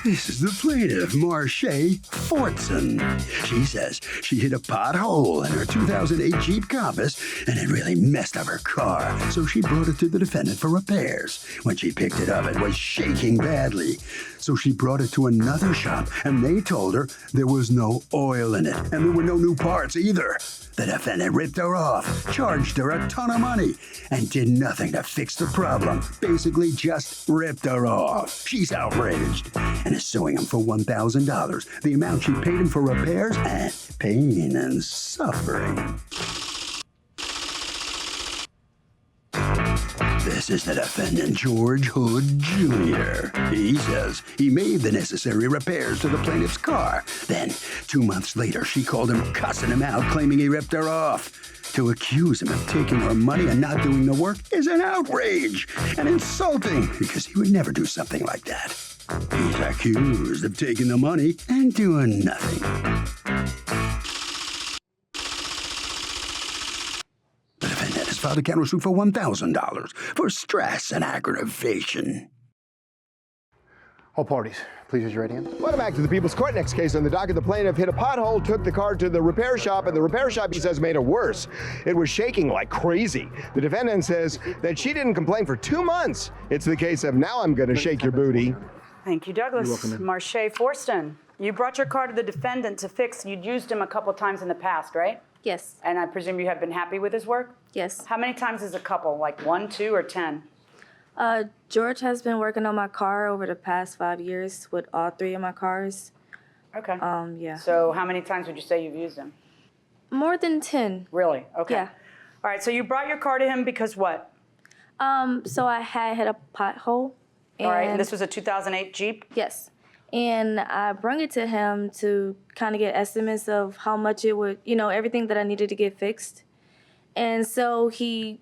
This is the plaintiff, Marche Fortson. She says she hit a pothole in her 2008 Jeep Compass and it really messed up her car, so she brought it to the defendant for repairs. When she picked it up, it was shaking badly. So she brought it to another shop and they told her there was no oil in it and there were no new parts either. The defendant ripped her off, charged her a ton of money, and did nothing to fix the problem. Basically just ripped her off. She's outraged and is suing him for $1,000, the amount she paid him for repairs and pain and suffering. This is the defendant, George Hood Jr. He says he made the necessary repairs to the plaintiff's car. Then, 2 months later, she called him, cussing him out, claiming he ripped her off. To accuse him of taking her money and not doing the work is an outrage and insulting, because he would never do something like that. He's accused of taking the money and doing nothing. Filed a countersuit for $1,000 for stress and aggravation. All parties, please raise your right hand. Welcome back to the People's Court. Next case on the docket, the plaintiff hit a pothole, took the car to the repair shop, and the repair shop, he says, made it worse. It was shaking like crazy. The defendant says that she didn't complain for 2 months. It's the case of now I'm going to shake your booty. Thank you, Douglas. Marche Fortson, you brought your car to the defendant to fix. You'd used him a couple times in the past, right? Yes. And I presume you have been happy with his work? Yes. How many times is a couple? Like 1, 2, or 10? George has been working on my car over the past 5 years with all 3 of my cars. Okay. Yeah. So how many times would you say you've used him? More than 10. Really? Okay. Yeah. All right, so you brought your car to him because what? So I had hit a pothole. All right, and this was a 2008 Jeep? Yes. And I brought it to him to kind of get estimates of how much it would, everything that I needed to get fixed. And so he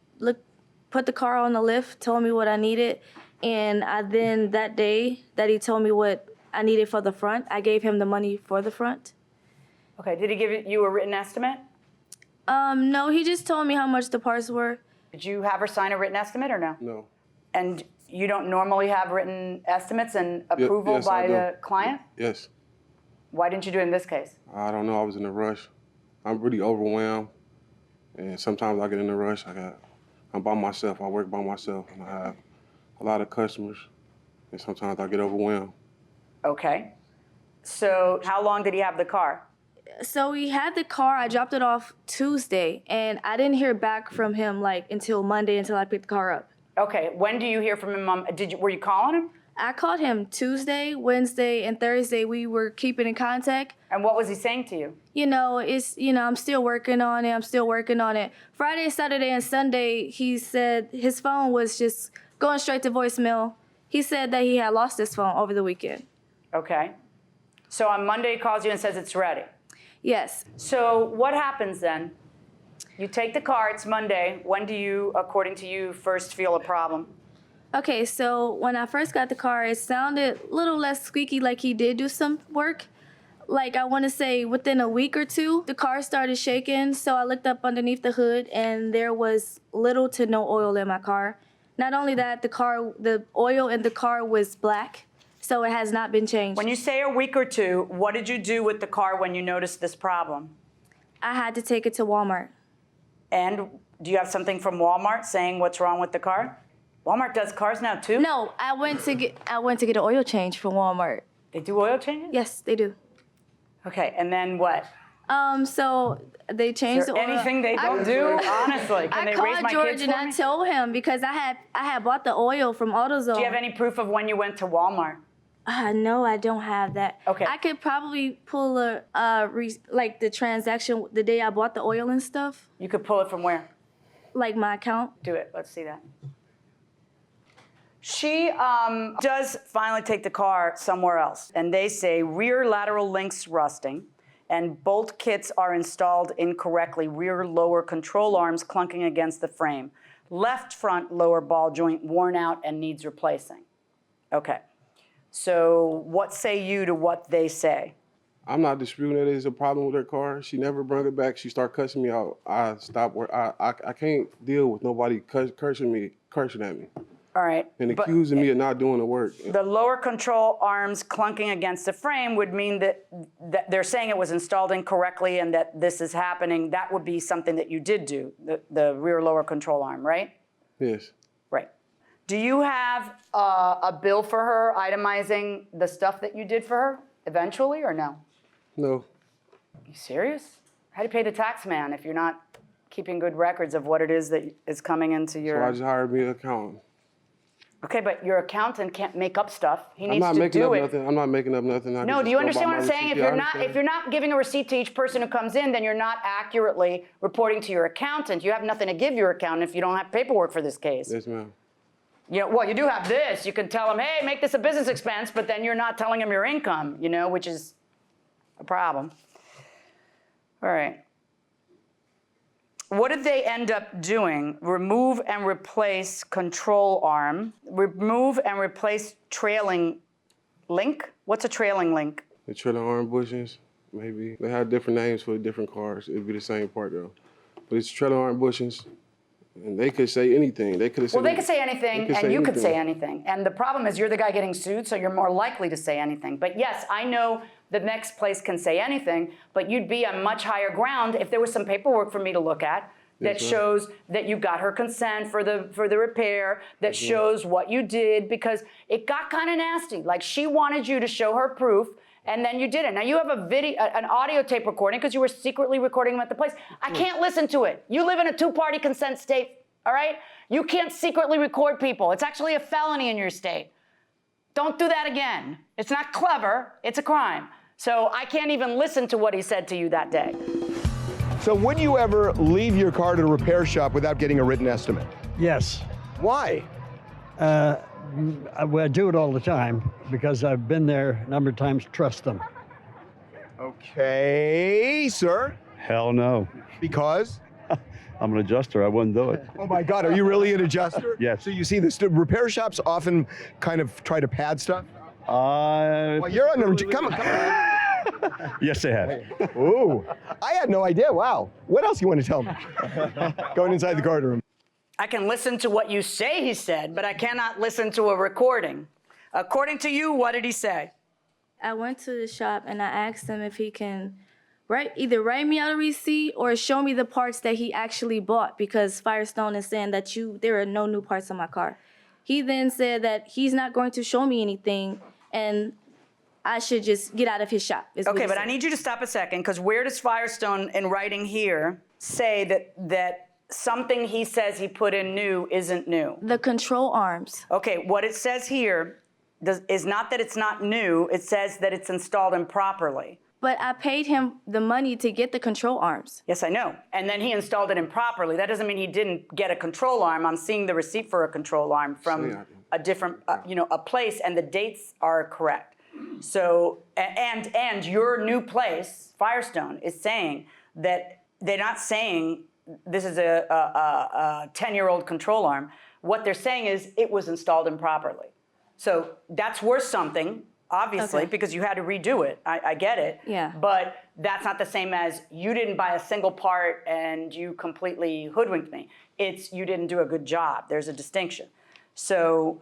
put the car on the lift, told me what I needed, and then that day that he told me what I needed for the front, I gave him the money for the front. Okay, did he give you a written estimate? No, he just told me how much the parts were. Did you have her sign a written estimate or no? No. And you don't normally have written estimates and approval yes, by I do. the client? Yes. Why didn't you do it in this case? I don't know. I was in a rush. I'm really overwhelmed. And sometimes I get in a rush. I'm by myself. I work by myself. And I have a lot of customers. And sometimes I get overwhelmed. Okay. So how long did he have the car? So he had the car. I dropped it off Tuesday, and I didn't hear back from him until Monday until I picked the car up. Okay. When do you hear from him? Were you calling him? I called him Tuesday, Wednesday, and Thursday. We were keeping in contact. And what was he saying to you? I'm still working on it. Friday, Saturday, and Sunday, he said his phone was just going straight to voicemail. He said that he had lost his phone over the weekend. Okay. So on Monday, he calls you and says it's ready. Yes. So what happens then? You take the car, it's Monday. When do you, according to you, first feel a problem? Okay, so when I first got the car, it sounded a little less squeaky, like he did do some work. Like, I want to say within a week or two, the car started shaking, so I looked up underneath the hood, and there was little to no oil in my car. Not only that, the oil in the car was black, so it has not been changed. When you say a week or two, what did you do with the car when you noticed this problem? I had to take it to Walmart. And do you have something from Walmart saying what's wrong with the car? Walmart does cars now too? No, I went to get an oil change from Walmart. They do oil changes? Yes, they do. Okay, and then what? So they changed the oil. Anything they don't do? Honestly, can they raise my I called George kids and for I me? told him because I had bought the oil from AutoZone. Do you have any proof of when you went to Walmart? No, I don't have that. Okay. I could probably pull the transaction the day I bought the oil and stuff. You could pull it from where? Like my account. Do it. Let's see that. She does finally take the car somewhere else, and they say rear lateral links rusting, and bolt kits are installed incorrectly, rear lower control arms clunking against the frame, left front lower ball joint worn out and needs replacing. Okay. So what say you to what they say? I'm not disputing that there's a problem with her car. She never brought it back. She started cussing me out. I stopped work. I can't deal with nobody cursing at me. All All right. and but accusing me of not doing the work. the lower control arms clunking against the frame would mean that they're saying it was installed incorrectly and that this is happening. That would be something that you did do, the rear lower control arm, right? Yes. Right. Do you have a bill for her itemizing the stuff that you did for her eventually or no? No. You serious? How do you pay the tax man if you're not keeping good records of what it is that is coming into your... So I just hired me an accountant. Okay, but your accountant can't make up stuff. He I'm needs not to making do up it. nothing. I'm not making up nothing. I No, can do just you go by understand my what I'm saying? receipt. If Yeah, you're I not understand. giving a receipt to each person who comes in, then you're not accurately reporting to your accountant. You have nothing to give your accountant if you don't have paperwork for this case. Yes, ma'am. You know, well, you do have this. You can tell him, hey, make this a business expense, but then you're not telling him your income, you know, which is a problem. All right. What did they end up doing? Remove and replace control arm. Remove and replace trailing link. What's a trailing link? The trailer arm bushings, maybe. They have different names for the different cars. It'd be the same part though. But it's trailer arm bushings. And they could say anything. They could have said. Well, they could say anything, and you could say anything. And the problem is you're the guy getting sued, so you're more likely to say anything. But yes, I know the next place can say anything, but you'd be on much higher ground if there was some paperwork for me to look at that shows that you got her consent for the repair, that shows what you did, because it got kind of nasty. Like, she wanted you to show her proof, and then you didn't. Now, you have a video, an audio tape recording because you were secretly recording them at the place. I can't listen to it. You live in a two-party consent state, all right? You can't secretly record people. It's actually a felony in your state. Don't do that again. It's not clever. It's a crime. So I can't even listen to what he said to you that day. So would you ever leave your car at a repair shop without getting a written estimate? Yes. Why? I do it all the time because I've been there a number of times, trust them. Okay, sir. Hell no. Because? I'm an adjuster. I wouldn't do it. Oh my God, are you really an adjuster? Yes. So you see, the repair shops often kind of try to pad stuff? Well, you're on the, come on. Yes, they have. Ooh, I had no idea, wow. What else you want to tell me? Going inside the card room. I can listen to what you say he said, but I cannot listen to a recording. According to you, what did he say? I went to the shop and I asked him if he can either write me out a receipt or show me the parts that he actually bought, because Firestone is saying that there are no new parts on my car. He then said that he's not going to show me anything and I should just get out of his shop. Okay, but I need you to stop a second, because where does Firestone in writing here say that something he says he put in new isn't new? The control arms. Okay, what it says here is not that it's not new, it says that it's installed improperly. But I paid him the money to get the control arms. Yes, I know. And then he installed it improperly. That doesn't mean he didn't get a control arm. I'm seeing the receipt for a control arm from a different, a place, and the dates are correct. So, and your new place, Firestone, is saying that they're not saying this is a 10-year-old control arm. What they're saying is it was installed improperly. So that's worth something, obviously, because you had to redo it. I get it. Yeah. But that's not the same as you didn't buy a single part and you completely hoodwinked me. It's you didn't do a good job. There's a distinction. So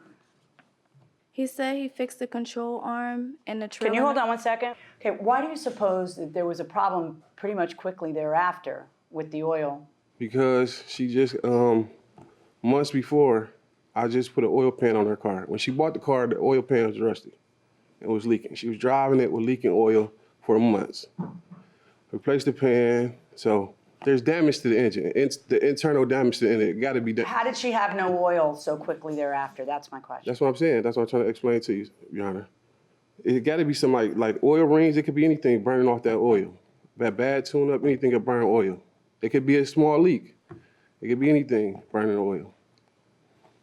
he said he fixed the control arm and the trailer. Can you hold on one second? Okay, why do you suppose that there was a problem pretty much quickly thereafter with the oil? Because she just, months before, I just put an oil pan on her car. When she bought the car, the oil pan was rusty. It was leaking. She was driving it with leaking oil for months. Replaced the pan, so there's damage to the engine. The internal damage to the engine, it gotta be done. How did she have no oil so quickly thereafter? That's my question. That's what I'm saying. That's what I'm trying to explain to you, Your Honor. It gotta be some like oil rings. It could be anything burning off that oil. That bad tune-up, anything could burn oil. It could be a small leak. It could be anything burning oil.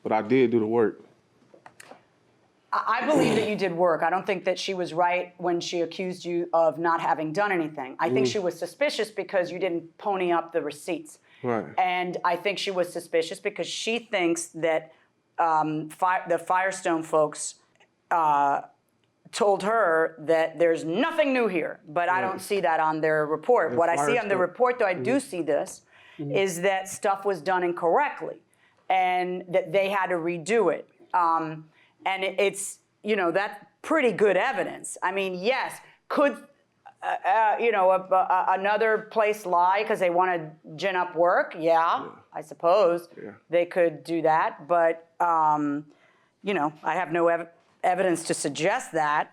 But I did do the work. I believe that you did work. I don't think that she was right when she accused you of not having done anything. I think she was suspicious because you didn't pony up the receipts. Right. And I think she was suspicious because she thinks that the Firestone folks told her that there's nothing new here. But I don't see that on their report. What I see on the report, though I do see this, is that stuff was done incorrectly and that they had to redo it. And it's, you know, that's pretty good evidence. I mean, yes, could, another place lie because they want to gin up work? Yeah, I suppose they could do that. But, I have no evidence to suggest that.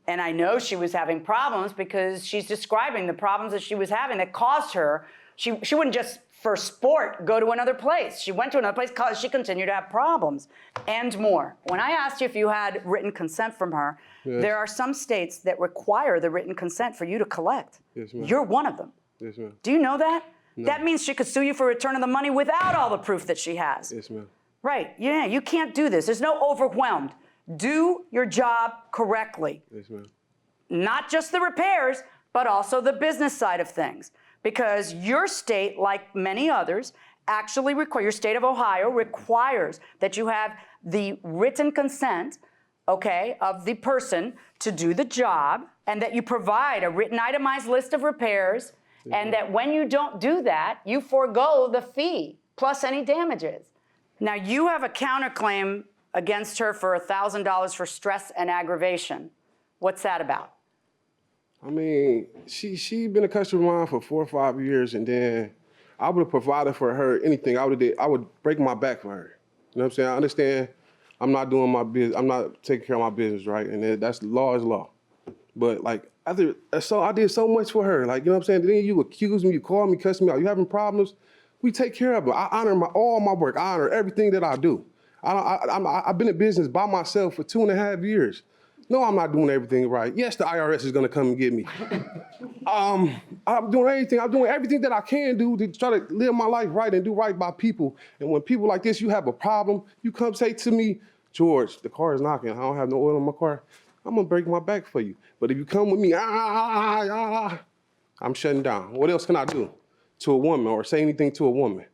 And I know she was having problems because she's describing the problems that she was having that caused her. She wouldn't just for sport go to another place. She went to another place because she continued to have problems and more. When I asked you if you had written consent from her, there are some states that require the written consent for you to collect. Yes, ma'am. You're one of them. Yes, ma'am. Do you know that? No. That means she could sue you for return of the money without all the proof that she has. Yes, ma'am. Right, yeah, you can't do this. There's no overwhelmed. Do your job correctly. Yes, ma'am. Not just the repairs, but also the business side of things. Because your state, like many others, actually your state of Ohio requires that you have the written consent, of the person to do the job, and that you provide a written itemized list of repairs, and that when you don't do that, you forego the fee, plus any damages. Now, you have a counterclaim against her for $1,000 for stress and aggravation. What's that about? I mean, she been a customer of mine for 4 or 5 years, and then I would have provided for her anything. I would break my back for her. You know what I'm saying? I understand I'm not doing my business. I'm not taking care of my business, right? And that's law is law. But like I did so much for her. Like, you know what I'm saying? Then you accuse me, you call me, cuss me out. You having problems? We take care of it. I honor all my work. I honor everything that I do. I've been in business by myself for 2.5 years. No, I'm not doing everything right. Yes, the IRS is gonna come and get me. I'm doing everything that I can do to try to live my life right and do right by people. And when people like this, you have a problem, you come say to me, George, the car is knocking, I don't have no oil in my car. I'm gonna break my back for you. But if you come with me, I'm shutting down. What else can I do to a woman or say anything to a woman?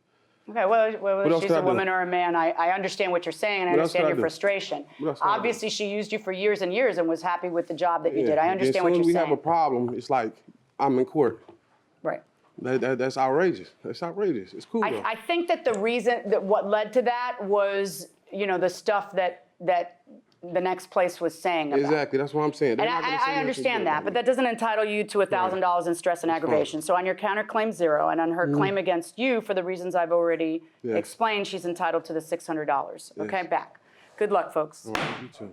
Okay, well she's a woman or a man. I understand what you're saying, and I understand your frustration. Obviously, she used you for years and years and was happy with the job that you did. I understand what you're saying. As soon as we have a problem, it's like I'm in court. Right. That's outrageous. That's outrageous. It's cool, though. I think that the reason that what led to that was, the stuff that the next place was saying about. Exactly, that's what I'm saying. And I understand that, but that doesn't entitle you to $1,000 in stress and aggravation. So on your counterclaim 0, and on her claim against you, for the reasons I've already explained, she's entitled to the $600. Okay, back. Good luck, folks. All right, you too.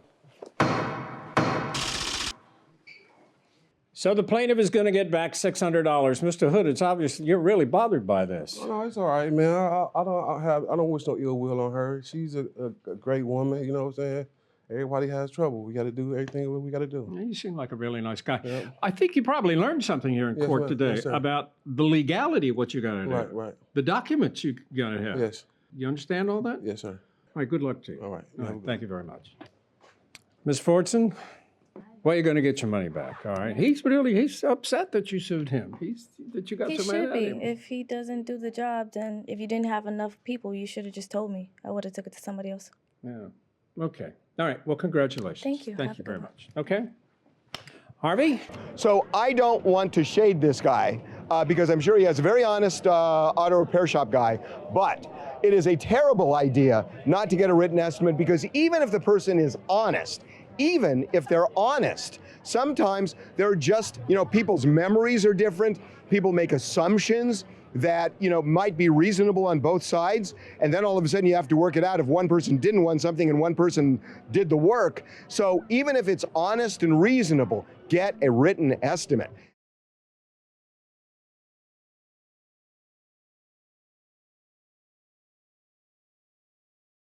So the plaintiff is going to get back $600. Mr. Hood, it's obvious you're really bothered by this. Oh, no, it's all right, man. I don't wish no ill will on her. She's a great woman, you know what I'm saying? Everybody has trouble. We got to do everything we got to do. You seem like a really nice guy. Yep. I think you probably learned something here in court today about the legality of what you got to do. Right. The documents you got to have. Yes. You understand all that? Yes, sir. All right, good luck to you. All right. Thank you very much. Ms. Fortson, well, you're going to get your money back, all right? He's upset that you sued him. That you got He so mad should at be. him. If he doesn't do the job, then if you didn't have enough people, you should have just told me. I would have took it to somebody else. Yeah. Okay. All right. Well, congratulations. Thank you. Thank Have you a very good much. Okay. Harvey? So I don't want to shade this guy because I'm sure he has a very honest auto repair shop guy, but it is a terrible idea not to get a written estimate because even if the person is honest, even if they're honest, sometimes they're just, people's memories are different. People make assumptions that, might be reasonable on both sides. And then all of a sudden you have to work it out if one person didn't want something and one person did the work. So even if it's honest and reasonable, get a written estimate.